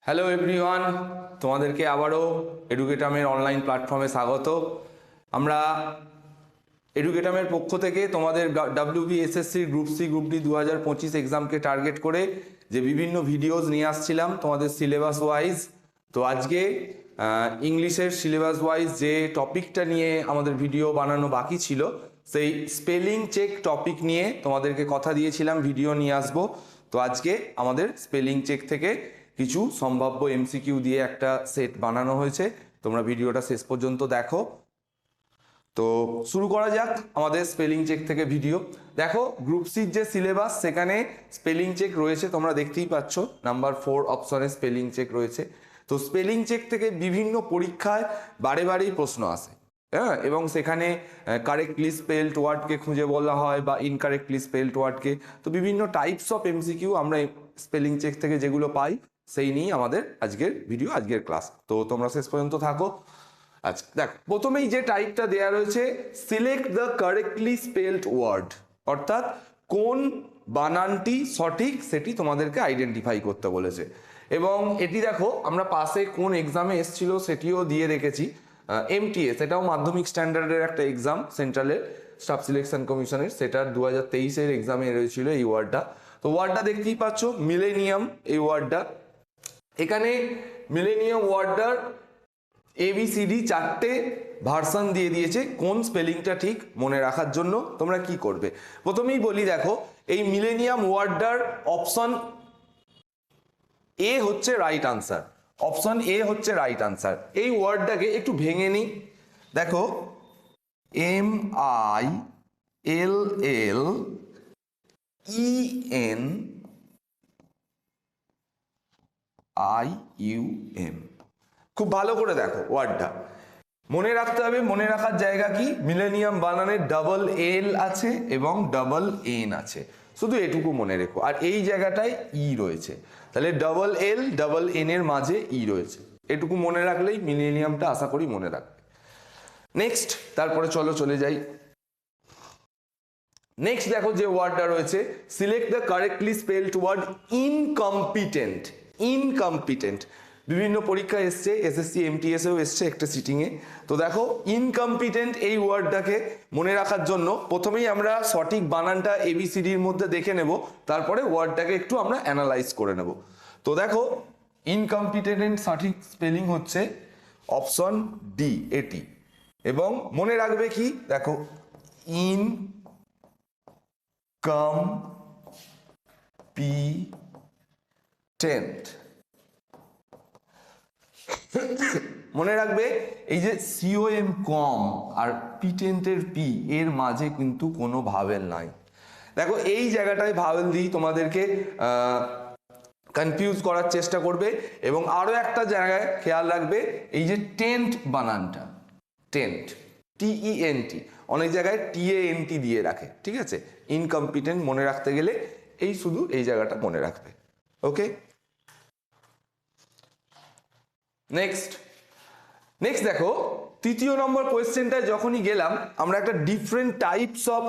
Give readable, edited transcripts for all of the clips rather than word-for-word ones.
Hello everyone, তোমাদেরকে আবারও এডুকেটামের online প্ল্যাটফর্মে স্বাগত। আমরা এডুকেটামের পক্ষ থেকে তোমাদের WBSSC group C group D 2025 এক্সামকে টার্গেট করে যে বিভিন্ন ভিডিওস নিয়ে আসছিলাম তোমাদের সিলেবাস ওয়াইজ। তো আজকে ইংলিশের সিলেবাস ওয়াইজ যে টপিকটা নিয়ে আমাদের ভিডিও বানানো বাকি ছিল, সেই স্পেলিং চেক টপিক নিয়ে তোমাদেরকে কথা দিয়েছিলাম ভিডিও নিয়ে আসবো। তো আজকে আমাদের স্পেলিং চেক থেকে কিছু সম্ভাব্য এমসিকিউ দিয়ে একটা সেট বানানো হয়েছে, তোমরা ভিডিওটা শেষ পর্যন্ত দেখো। তো শুরু করা যাক আমাদের স্পেলিং চেক থেকে ভিডিও। দেখো, গ্রুপ সির যে সিলেবাস সেখানে স্পেলিং চেক রয়েছে, তোমরা দেখতেই পাচ্ছ নাম্বার 4 অপশনে স্পেলিং চেক রয়েছে। তো স্পেলিং চেক থেকে বিভিন্ন পরীক্ষায় বারে বারেই প্রশ্ন আসে, হ্যাঁ, এবং সেখানে কারেক্টলি স্পেলড ওয়ার্ডকে খুঁজে বলা হয় বা ইনকারেক্টলি স্পেলড ওয়ার্ডকে। তো বিভিন্ন টাইপস অফ এমসিকিউ আমরা স্পেলিং চেক থেকে যেগুলো পাই সেই নিয়েই আমাদের আজকের ভিডিও, আজকের ক্লাস। তো তোমরা শেষ পর্যন্ত থাকো। আচ্ছা দেখ, প্রথমেই যে টাইপটা দেয়া রয়েছে, select the correctly spelled word, অর্থাৎ কোন বানানটি সঠিক সেটি তোমাদেরকে আইডেন্টিফাই করতে বলেছে। এবং এটি দেখো, আমরা পাশে কোন এক্সামে এসেছিল সেটিও দিয়ে রেখেছি। MTS, এটাও মাধ্যমিক স্ট্যান্ডার্ডের একটা এক্সাম, সেন্ট্রালের স্টাফ সিলেকশন কমিশনের, সেটার 2023-এর এক্সামে রয়েছিল এই ওয়ার্ডটা। তো ওয়ার্ডটা দেখতেই পাচ্ছ, মিলেনিয়াম এই ওয়ার্ডটা। এখানে মিলেনিয়াম ওয়ার্ডটার ABCD 4টে ভার্সন দিয়ে দিয়েছে কোন স্পেলিংটা ঠিক মনে রাখার জন্য তোমরা কি করবে। প্রথমেই বলি, দেখো এই মিলেনিয়াম ওয়ার্ডটার অপশন এ হচ্ছে রাইট আনসার, অপশন এ হচ্ছে রাইট আনসার। এই ওয়ার্ডটাকে একটু ভেঙে নিই। দেখো, MILLENIUM, খুব ভালো করে দেখো ওয়ার্ডটা মনে রাখতে হবে। মনে রাখার জায়গা কি, মিলেনিয়াম বানানের ডাবল এল আছে এবং ডাবল এন আছে, শুধু এটুকু মনে রেখো। আর এই জায়গাটায় ই রয়েছে, তাহলে ডাবল এল ডাবল এন এর মাঝে ই রয়েছে, এটুকু মনে রাখলেই মিলেনিয়ামটা আশা করি মনে রাখবে। নেক্সট, তারপরে চলে যাই। নেক্সট দেখো যে ওয়ার্ডটা রয়েছে, select the correctly spelled word incompetent. Incompetent বিভিন্ন পরীক্ষায় এসছে, SSC MTS এও এসছে একটা সিটিংয়ে। তো দেখো, ইনকম্পিটেন্ট এই ওয়ার্ডটাকে মনে রাখার জন্য প্রথমেই আমরা সঠিক বানানটা ABCDর মধ্যে দেখে নেব, তারপরে ওয়ার্ডটাকে একটু আমরা অ্যানালাইজ করে নেব। তো দেখো, ইনকম্পিটেন্ট সঠিক স্পেলিং হচ্ছে অপশন ডি, এটি। এবং মনে রাখবে কি, দেখো ইনকম্পিটেন্ট, মনে রাখবে এই যে COM কম আর পিটেন্টের পি এর মাঝে কিন্তু কোনো ভাওয়েল নাই। দেখো এই জায়গাটায় ভাওয়েল দিই তোমাদেরকে কনফিউজ করার চেষ্টা করবে। এবং আরো একটা জায়গায় খেয়াল রাখবে, এই যে টেন্ট বানানটা, টেন্ট TENT, অনেক জায়গায় TANT দিয়ে রাখে, ঠিক আছে। ইনকম্পিটেন্ট মনে রাখতে গেলে এই শুধু এই জায়গাটা মনে রাখবে, ওকে। নেক্সট দেখো, তৃতীয় নম্বর কোয়েশ্চেনটায় যখনই গেলাম, আমরা একটা ডিফারেন্ট টাইপস অফ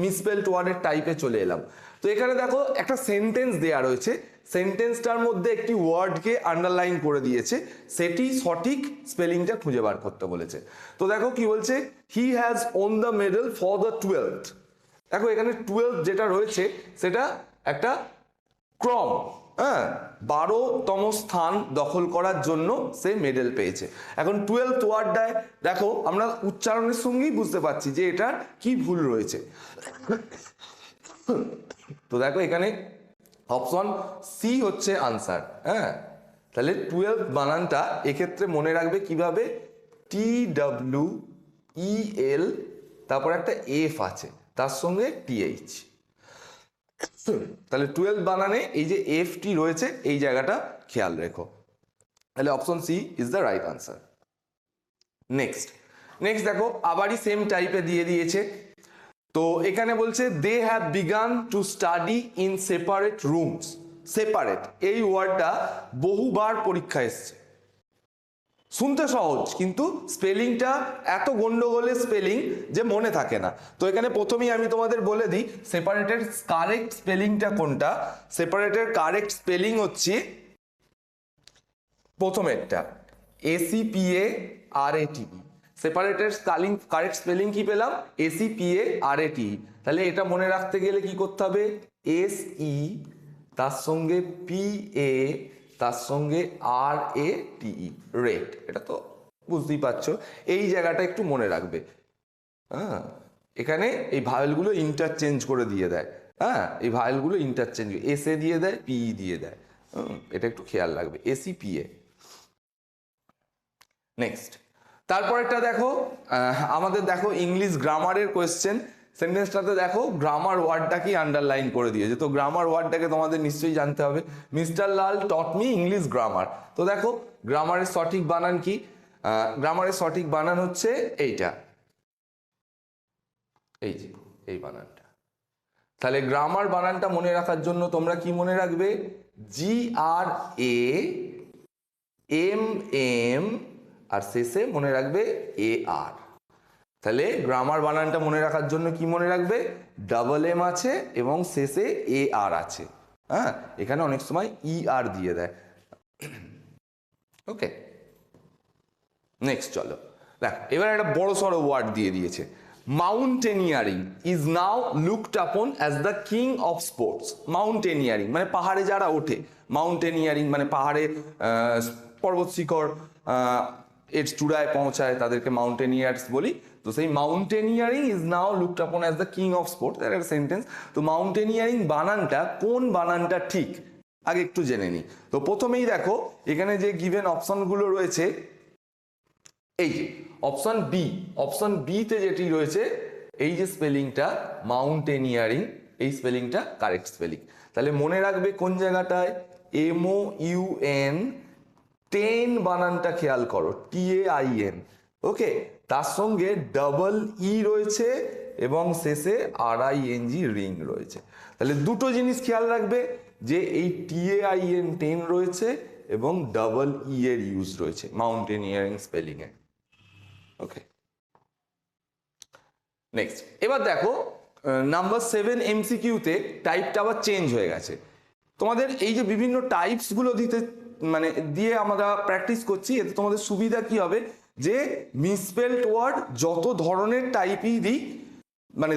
মিসস্পেলড ওয়ার্ডের টাইপে চলে এলাম। তো এখানে দেখো একটা সেন্টেন্স দেয়া রয়েছে, সেন্টেন্সটার মধ্যে একটি ওয়ার্ডকে আন্ডারলাইন করে দিয়েছে, সেটি সঠিক স্পেলিংটা খুঁজে বার করতে বলেছে। তো দেখো কি বলছে, he has won the medal for the 12th। দেখো এখানে 12 যেটা রয়েছে সেটা একটা ক্রম, হ্যাঁ, 12তম স্থান দখল করার জন্য সে মেডেল পেয়েছে। এখন 12th ওয়ার্ডটায় দেখো, আমরা উচ্চারণের সঙ্গেই বুঝতে পারছি যে এটার কি ভুল রয়েছে। তো দেখো এখানে অপশন সি হচ্ছে আনসার, হ্যাঁ। তাহলে 12th বানানটা এক্ষেত্রে মনে রাখবে কিভাবে, TWEL, তারপর একটা F আছে, তার সঙ্গে TH। তাহলে 12 বানানে এই যে FT রয়েছে, এই জায়গাটা খেয়াল রেখো। তাহলে option C is the right answer. Next দেখো, আবারই সেম টাইপে দিয়ে দিয়েছে। তো এখানে বলছে they have begun to study in separate rooms. Separate এই ওয়ার্ডটা বহুবার পরীক্ষা এসছে, শুনতে সহজ কিন্তু স্পেলিংটা এত গন্ডগোলের স্পেলিং যে মনে থাকে না। তো এখানে প্রথমেই আমি তোমাদের বলে দিই সেপারেটের কারেক্ট স্পেলিংটা কোনটা। সেপারেটের কারেক্ট স্পেলিং হচ্ছে প্রথমেরটা ACPARATE, সেপারেটের কারেক্ট স্পেলিং কি পেলাম? ACPARATE। তাহলে এটা মনে রাখতে গেলে কি করতে হবে? SE তার সঙ্গে PA তার সঙ্গে RATE, রেট। এটা তো বুঝতেই পারছো, এই জায়গাটা একটু মনে রাখবে। হ্যাঁ, এখানে এই ভাওয়েলগুলো ইন্টারচেঞ্জ করে দিয়ে দেয়। হ্যাঁ, এই ভাওয়েলগুলো ইন্টারচেঞ্জ SA দিয়ে দেয়, PE দিয়ে দেয়। এটা একটু খেয়াল রাখবে, ACPA। নেক্সট, তারপরেরটা দেখো, আমাদের দেখো ইংলিশ গ্রামারের কোয়েশ্চেন। সেন্টেন্সটাতে দেখো গ্রামার ওয়ার্ডটা কি আন্ডারলাইন করে দিয়েছে। তো গ্রামার ওয়ার্ডটাকে তোমাদের নিশ্চয়ই জানতে হবে। মিস্টার লাল টট মি ইংলিশ গ্রামার। তো দেখো গ্রামারের সঠিক বানান কি? গ্রামারের সঠিক বানান হচ্ছে এইটা, এই যে এই বানানটা। তাহলে গ্রামার বানানটা মনে রাখার জন্য তোমরা কি মনে রাখবে? GRAMM আর শেষে মনে রাখবে AR। তাহলে গ্রামার বানানটা মনে রাখার জন্য কি মনে রাখবে? ডাবল M আছে এবং শেষে AR আছে। হ্যাঁ, এখানে অনেক সময় ER দিয়ে দেয়। ওকে, নেক্সট চলো দেখ, এবার একটা বড় সড়ো ওয়ার্ড দিয়ে দিয়েছে। মাউন্টেনিয়ারিং ইজ নাও লুকড আপন as the king of sports. Mountaineering মানে পাহাড়ে যারা ওঠে, মাউন্টেনিয়ারিং মানে পাহাড়ে পর্বত শিখর এর চূড়ায় পৌঁছায়, তাদেরকে মাউন্টেনিয়ার্স বলি। তো সেই মাউন্টেনিয়ারিং ইজ নাও লুকড আপন as the king of sports, এর একটা সেন্টেন্স। তো মাউন্টেনিয়ারিং বানানটা কোন বানানটা ঠিক আগে একটু জেনে নিই। তো প্রথমেই দেখো এখানে যে গিভেন অপশনগুলো রয়েছে, এই যে অপশন বি, অপশন বিতে যেটি রয়েছে এই যে স্পেলিংটা মাউন্টেনিয়ারিং, এই স্পেলিংটা কারেক্ট স্পেলিং। তাহলে মনে রাখবে কোন জায়গাটায়? MOUN, টেন বানানটা খেয়াল করো, TAIN। ওকে, তার সঙ্গে ডাবল E রয়েছে এবং শেষে RING, রিং রয়েছে। তাহলে দুটো জিনিস খেয়াল রাখবে, যে এই TAIN টেন রয়েছে এবং ডাবল E এর ইউজ রয়েছে মাউন্টেনিয়ারিং স্পেলিং এ। ওকে, নেক্সট, এবার দেখো নাম্বার 7 MCQতে টাইপটা আবার চেঞ্জ হয়ে গেছে। তোমাদের এই যে বিভিন্ন টাইপস গুলো দিয়ে আমরা প্র্যাকটিস করছি, এতে তোমাদের সুবিধা কি হবে? যে মিসস্পেলড ওয়ার্ড যত ধরনের টাইপই দিক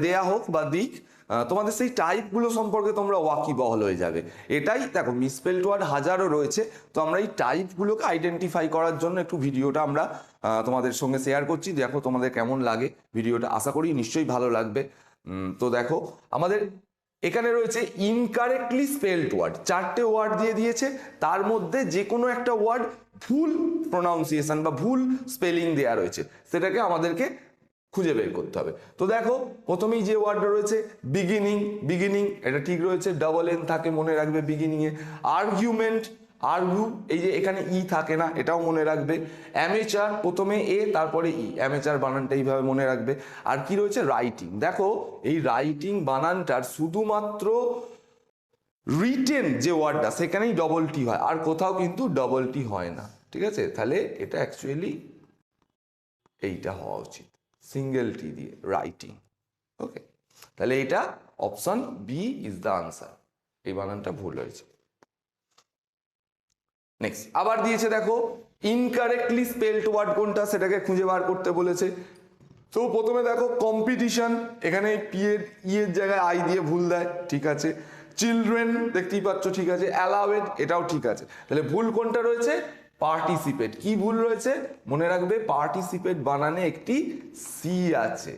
দেয়া হোক বা দিক, তোমাদের সেই টাইপগুলো সম্পর্কে তোমরা ওয়াকিবহল হয়ে যাবে। এটাই দেখো, মিসস্পেলড ওয়ার্ড হাজারও রয়েছে, তো আমরা এই টাইপগুলোকে আইডেন্টিফাই করার জন্য একটু ভিডিওটা আমরা তোমাদের সঙ্গে শেয়ার করছি। দেখো তোমাদের কেমন লাগে ভিডিওটা, আশা করি নিশ্চয়ই ভালো লাগবে। তো দেখো আমাদের এখানে রয়েছে ইনকারেক্টলি স্পেলড ওয়ার্ড, 4টে ওয়ার্ড দিয়ে দিয়েছে, তার মধ্যে যে কোনো একটা ওয়ার্ড ভুল প্রোনাউন্সিয়েশন বা ভুল স্পেলিং দেয়া রয়েছে, সেটাকে আমাদেরকে খুঁজে বের করতে হবে। তো দেখো প্রথমেই যে ওয়ার্ডটা রয়েছে বিগিনিং, বিগিনিং এটা ঠিক রয়েছে, ডাবল N থাকে মনে রাখবে বিগিনিং এ। আর্গুমেন্ট, আর্গু, এই যে এখানে ই থাকে না, এটাও মনে রাখবে। অ্যামেচার, প্রথমে এ তারপরে ই, অ্যামেচার বানানটা এইভাবে মনে রাখবে। আর কি রয়েছে? রাইটিং। দেখো এই রাইটিং বানানটার শুধুমাত্র রিটেন যে ওয়ার্ডটা সেখানেই ডবল টি হয়, আর কোথাও কিন্তু ডবল টি হয় না। ঠিক আছে, তাহলে এটা অ্যাকচুয়ালি এইটা হওয়া উচিত, সিঙ্গেল টি দিয়ে, রাইটিং। ওকে, তাহলে এটা option B is the answer, এই বানানটা ভুল হয়েছে। নেক্সট আবার দিয়েছে দেখো ইনকারেক্টলি স্পেলড ওয়ার্ড কোনটা, সেটাকে খুঁজে বার করতে বলেছে। তো প্রথমে দেখো কম্পিটিশন, এখানে পি এর ই এর জায়গায় আই দিয়ে ভুল দেয়, ঠিক আছে। চিলড্রেন দেখতেই পাচ্ছ, ঠিক আছে। অ্যালাউড, এটাও ঠিক আছে। তাহলে ভুল কোনটা রয়েছে? পার্টিসিপেট। কি ভুল রয়েছে? মনে রাখবে পার্টিসিপেট বানানে একটি সি আছে,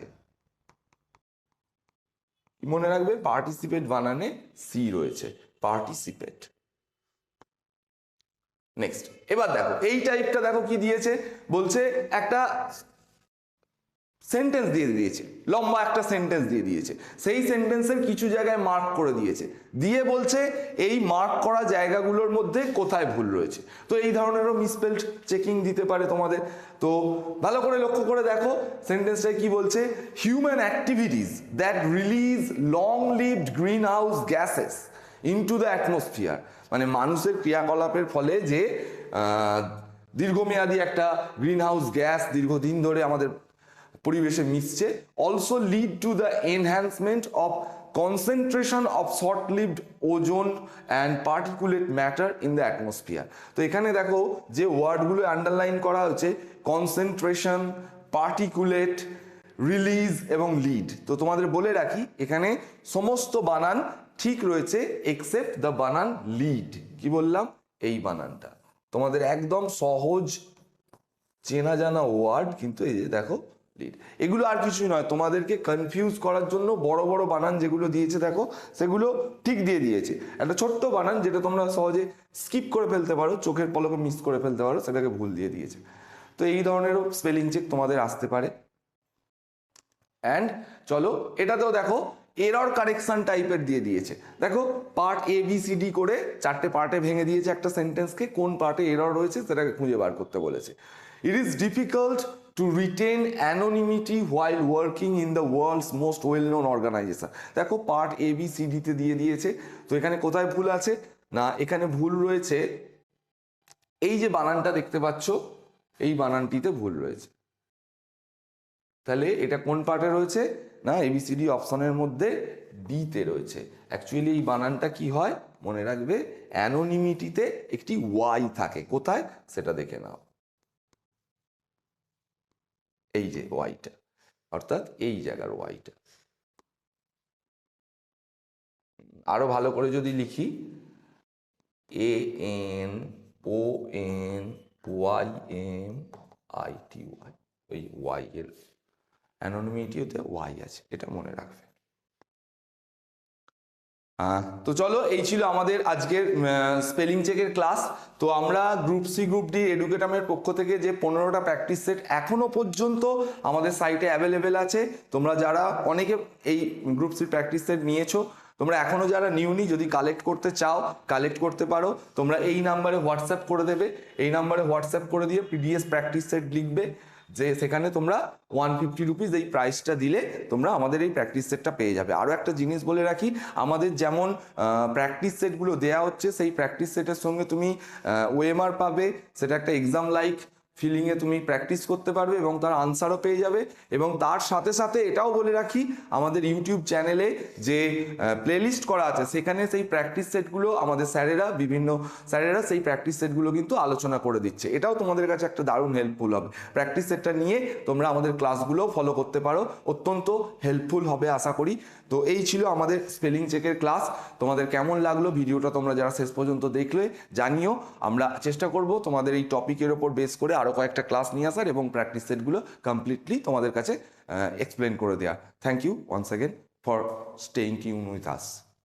মনে রাখবে পার্টিসিপেট বানানে সি রয়েছে, পার্টিসিপেট। নেক্সট এবার দেখো এই টাইপটা দেখো কি দিয়েছে, বলছে একটা সেন্টেন্স দিয়ে দিয়েছে, লম্বা একটা সেন্টেন্স দিয়ে দিয়েছে, সেই সেন্টেন্সের কিছু জায়গায় মার্ক করে দিয়েছে, দিয়ে বলছে এই মার্ক করা জায়গাগুলোর মধ্যে কোথায় ভুল রয়েছে। তো এই ধরনেরও মিসস্পেলড চেকিং দিতে পারে তোমাদের। তো ভালো করে লক্ষ্য করে দেখো সেন্টেন্সটায় কি বলছে, human activities that release long lived green house gases into the atmosphere, মানে মানুষের ক্রিয়াকলাপের ফলে যে দীর্ঘমেয়াদী একটা গ্রিন হাউস গ্যাস দীর্ঘদিন ধরে আমাদের পরিবেশে মিশছে, also lead to the enhancement of concentration of short-lived ozone and particulate matter in the atmosphere। তো এখানে দেখো যে ওয়ার্ডগুলো আন্ডারলাইন করা হয়েছে, কনসেন্ট্রেশন, পার্টিকুলেট, রিলিজ এবং লিড। তো তোমাদের বলে রাখি এখানে সমস্ত বানান ঠিক রয়েছে এক্সেপ্ট দ্য বানান লিড। কি বললাম? এই বানানটা তোমাদের একদম সহজ চেনা জানা ওয়ার্ড, কিন্তু এই যে দেখো লিড, এগুলো আর কিছুই নয়, তোমাদেরকে কনফিউজ করার জন্য বড় বড় বানান যেগুলো দিয়েছে দেখো সেগুলো ঠিক দিয়ে দিয়েছে। একটা ছোট্ট বানান যেটা তোমরা সহজে স্কিপ করে ফেলতে পারো, চোখের পলকে মিস করে ফেলতে পারো, সেটাকে ভুল দিয়ে দিয়েছে। তো এই ধরনেরও স্পেলিং চেক তোমাদের আসতে পারে। অ্যান্ড চলো এটাতেও দেখো এরর কারেকশন টাইপের দিয়ে দিয়েছে। দেখো part A B C D করে 4টে পার্টে ভেঙে দিয়েছে একটা সেন্টেন্সকে, কোন পার্টে এরর রয়েছে সেটাকে খুঁজে বার করতে বলেছে। It is difficult to retain anonymity while working in the world's most well known organisation. দেখো পার্ট এ বি সি ডিতে দিয়ে দিয়েছে। তো এখানে কোথায় ভুল আছে? না, এখানে ভুল রয়েছে এই যে বানানটা দেখতে পাচ্ছ, এই বানানটিতে ভুল রয়েছে। তাহলে এটা কোন পার্টে রয়েছে? না, এবিসিডি অপশনের মধ্যে ডিতে রয়েছে। অ্যাকচুয়ালি এই বানানটা কি হয় মনে রাখবে, অ্যানোনিমিটিতে একটি ওয়াই থাকে। কোথায় সেটা দেখে নাও, এই যে ওয়াইটা, অর্থাৎ এই জায়গার ওয়াইটা। আরো ভালো করে যদি লিখি, A N O N Y M I T Y, ওই ওয়াই এর অ্যানোনিমিটিতে ওয়াই আছে, এটা মনে রাখবে। তো চলো এই ছিল আমাদের আজকের স্পেলিং চেকের ক্লাস। তো আমরা গ্রুপ সি গ্রুপ ডি এডুকেটামের পক্ষ থেকে যে 15টা প্র্যাকটিস সেট এখনো পর্যন্ত আমাদের সাইটে অ্যাভেলেবেল আছে। তোমরা যারা অনেকে এই গ্রুপ সি প্র্যাকটিস সেট নিয়েছো, তোমরা এখনো যারা নিউনি, যদি কালেক্ট করতে চাও কালেক্ট করতে পারো। তোমরা এই নাম্বারে হোয়াটসঅ্যাপ করে দেবে, এই নাম্বারে হোয়াটসঅ্যাপ করে দিয়ে পিডিএস প্র্যাকটিস সেট লিখবে, যে সেখানে তোমরা 150 রুপিস এই প্রাইসটা দিলে তোমরা আমাদের এই প্র্যাকটিস সেটটা পেয়ে যাবে। আরও একটা জিনিস বলে রাখি, আমাদের যেমন প্র্যাকটিস সেটগুলো দেওয়া হচ্ছে, সেই প্র্যাকটিস সেটের সঙ্গে তুমি ওএমআর পাবে, সেটা একটা এক্সাম লাইক ফিলিংয়ে তুমি প্র্যাকটিস করতে পারবে এবং তার আনসারও পেয়ে যাবে। এবং তার সাথে সাথে এটাও বলে রাখি, আমাদের ইউটিউব চ্যানেলে যে প্লেলিস্ট করা আছে সেখানে সেই প্র্যাকটিস সেটগুলো আমাদের বিভিন্ন স্যারেরা সেই প্র্যাকটিস সেটগুলো কিন্তু আলোচনা করে দিচ্ছে। এটাও তোমাদের কাছে একটা দারুণ হেল্পফুল হবে। প্র্যাকটিস সেটটা নিয়ে তোমরা আমাদের ক্লাসগুলো ফলো করতে পারো, অত্যন্ত হেল্পফুল হবে আশা করি। তো এই ছিল আমাদের স্পেলিং চেকের ক্লাস। তোমাদের কেমন লাগলো ভিডিওটা তোমরা যারা শেষ পর্যন্ত দেখলে জানিও। আমরা চেষ্টা করব তোমাদের এই টপিকের ওপর বেস করে আরও কয়েকটা ক্লাস নিয়ে আসার এবং প্র্যাকটিস সেটগুলো কমপ্লিটলি তোমাদের কাছে এক্সপ্লেন করে দেওয়ার। Thank you once again for staying tuned with us.